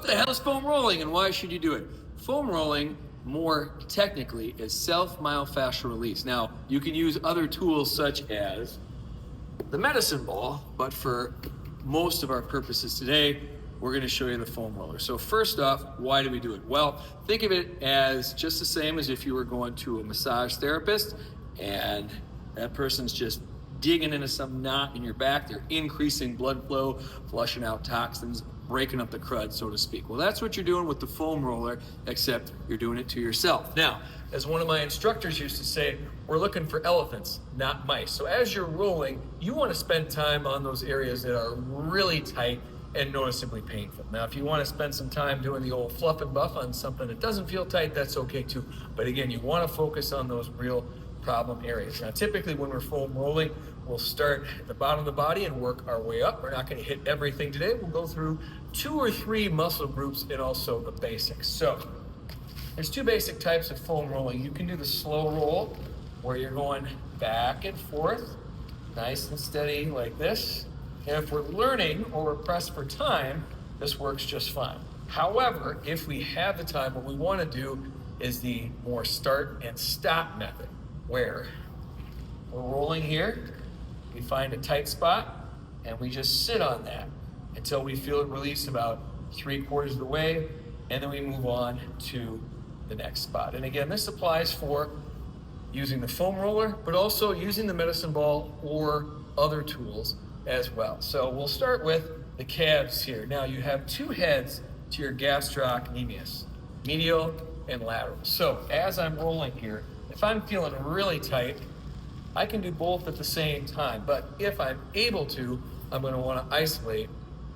the hell is foam rolling and why should you do it? Foam rolling, more technically, is self-myofascial release. Now, you can use other tools such as the medicine ball, but for most of our purposes today, we're going to show you the foam roller. So first off, why do we do it? Well, think of it as just the same as if you were going to a massage therapist and that person's just digging into some knot in your back. They're increasing blood flow, flushing out toxins, breaking up the crud, so to speak. Well, that's what you're doing with the foam roller, except you're doing it to yourself. Now, as one of my instructors used to say, we're looking for elephants, not mice. So as you're rolling, you want to spend time on those areas that are really tight and noticeably painful. Now, if you want to spend some time doing the old fluff and buff on something that doesn't feel tight, that's okay too. But again, you want to focus on those real problem areas. Now, typically when we're foam rolling, we'll start at the bottom of the body and work our way up. We're not going to hit everything today. We'll go through 2 or 3 muscle groups and also the basics. So there's 2 basic types of foam rolling. You can do the slow roll where you're going back and forth, nice and steady like this. And if we're learning or we're pressed for time, this works just fine. However, if we have the time, what we want to do is the more start and stop method, where we're rolling here, we find a tight spot, and we just sit on that until we feel it release about 3/4 of the way, and then we move on to the next spot. And again, this applies for using the foam roller, but also using the medicine ball or other tools as well. So we'll start with the calves here. Now you have 2 heads to your gastrocnemius, medial and lateral. So as I'm rolling here, if I'm feeling really tight, I can do both at the same time. But if I'm able to, I'm going to want to isolate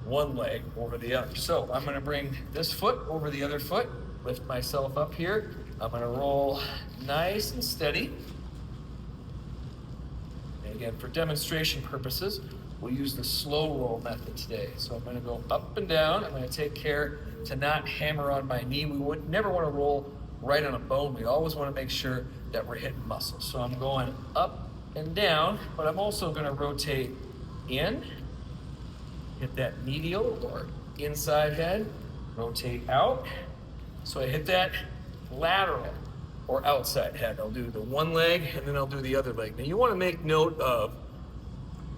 one leg over the other. So I'm going to bring this foot over the other foot, lift myself up here. I'm going to roll nice and steady. And again, for demonstration purposes, we'll use the slow roll method today. So I'm going to go up and down. I'm going to take care to not hammer on my knee. We would never want to roll right on a bone. We always want to make sure that we're hitting muscles. So I'm going up and down, but I'm also going to rotate in, hit that medial or inside head, rotate out. So I hit that lateral or outside head. I'll do the one leg and then I'll do the other leg. Now you want to make note of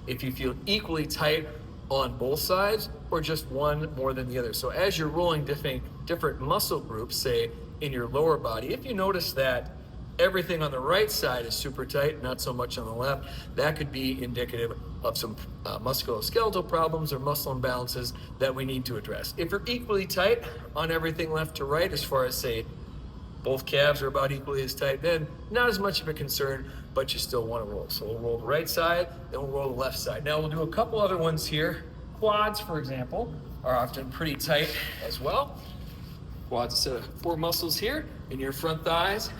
if you feel equally tight on both sides or just one more than the other. So as you're rolling different muscle groups, say in your lower body, if you notice that everything on the right side is super tight, not so much on the left, that could be indicative of some musculoskeletal problems or muscle imbalances that we need to address. If you're equally tight on everything left to right, as far as say both calves are about equally as tight, then not as much of a concern, but you still want to roll. So we'll roll the right side, then we'll roll the left side. Now we'll do a couple other ones here. Quads, for example, are often pretty tight as well. Quads, a set of 4 muscles here in your front thighs.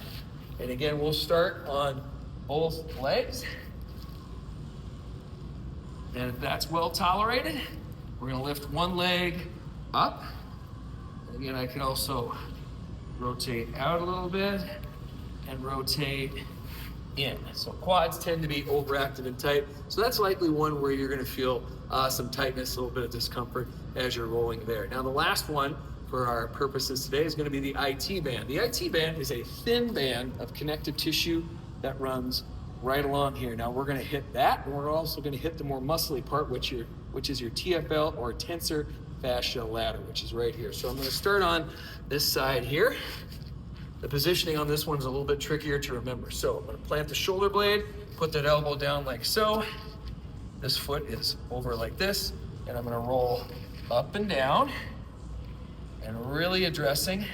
And again, we'll start on both legs. And if that's well tolerated, we're going to lift one leg up. And again, I can also rotate out a little bit and rotate in. So quads tend to be overactive and tight. So that's likely one where you're going to feel some tightness, a little bit of discomfort as you're rolling there. Now the last one for our purposes today is going to be the IT band. The IT band is a thin band of connective tissue that runs right along here. Now we're going to hit that, and we're also going to hit the more muscly part, which is your TFL or tensor fascia lata, which is right here. So I'm going to start on this side here. The positioning on this one is a little bit trickier to remember. So I'm going to plant the shoulder blade, put that elbow down like so. This foot is over like this, and I'm going to roll up and down and really addressing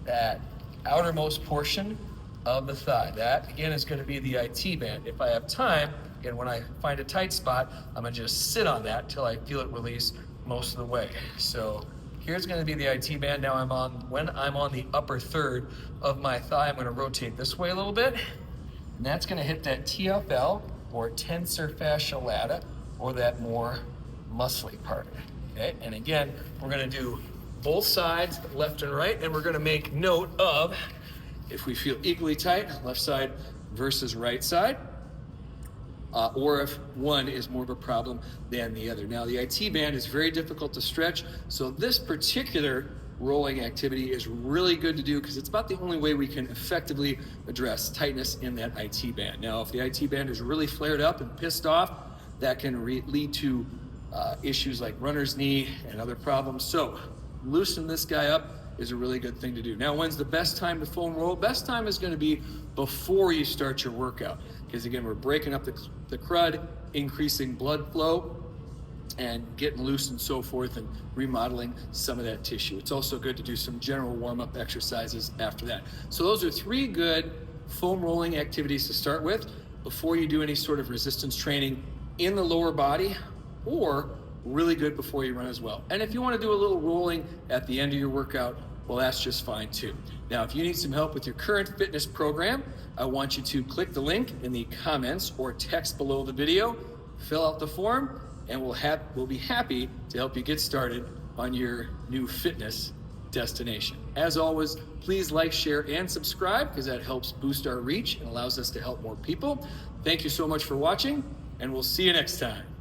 that outermost portion of the thigh. That, again, is going to be the IT band. If I have time, again, when I find a tight spot, I'm going to just sit on that till I feel it release most of the way. So here's going to be the IT band. Now when I'm on the upper third of my thigh, I'm going to rotate this way a little bit, and that's going to hit that TFL or tensor fascia lata, or that more muscly part. Okay, and again, we're going to do both sides, left and right, and we're going to make note of if we feel equally tight, left side versus right side. or if one is more of a problem than the other. Now, the IT band is very difficult to stretch, so this particular rolling activity is really good to do because it's about the only way we can effectively address tightness in that IT band. Now, if the IT band is really flared up and pissed off, that can lead to issues like runner's knee and other problems. So loosen this guy up is a really good thing to do. Now, when's the best time to foam roll? Best time is going to be before you start your workout, because again, we're breaking up the crud, increasing blood flow, and getting loose and so forth, and remodeling some of that tissue. It's also good to do some general warm-up exercises after that. So those are 3 good foam rolling activities to start with before you do any sort of resistance training in the lower body, or really good before you run as well. And if you want to do a little rolling at the end of your workout, well, that's just fine too. Now, if you need some help with your current fitness program, I want you to click the link in the comments or text below the video, fill out the form, and we'll be happy to help you get started on your new fitness destination. As always, please like, share, and subscribe, because that helps boost our reach and allows us to help more people. Thank you so much for watching, and we'll see you next time.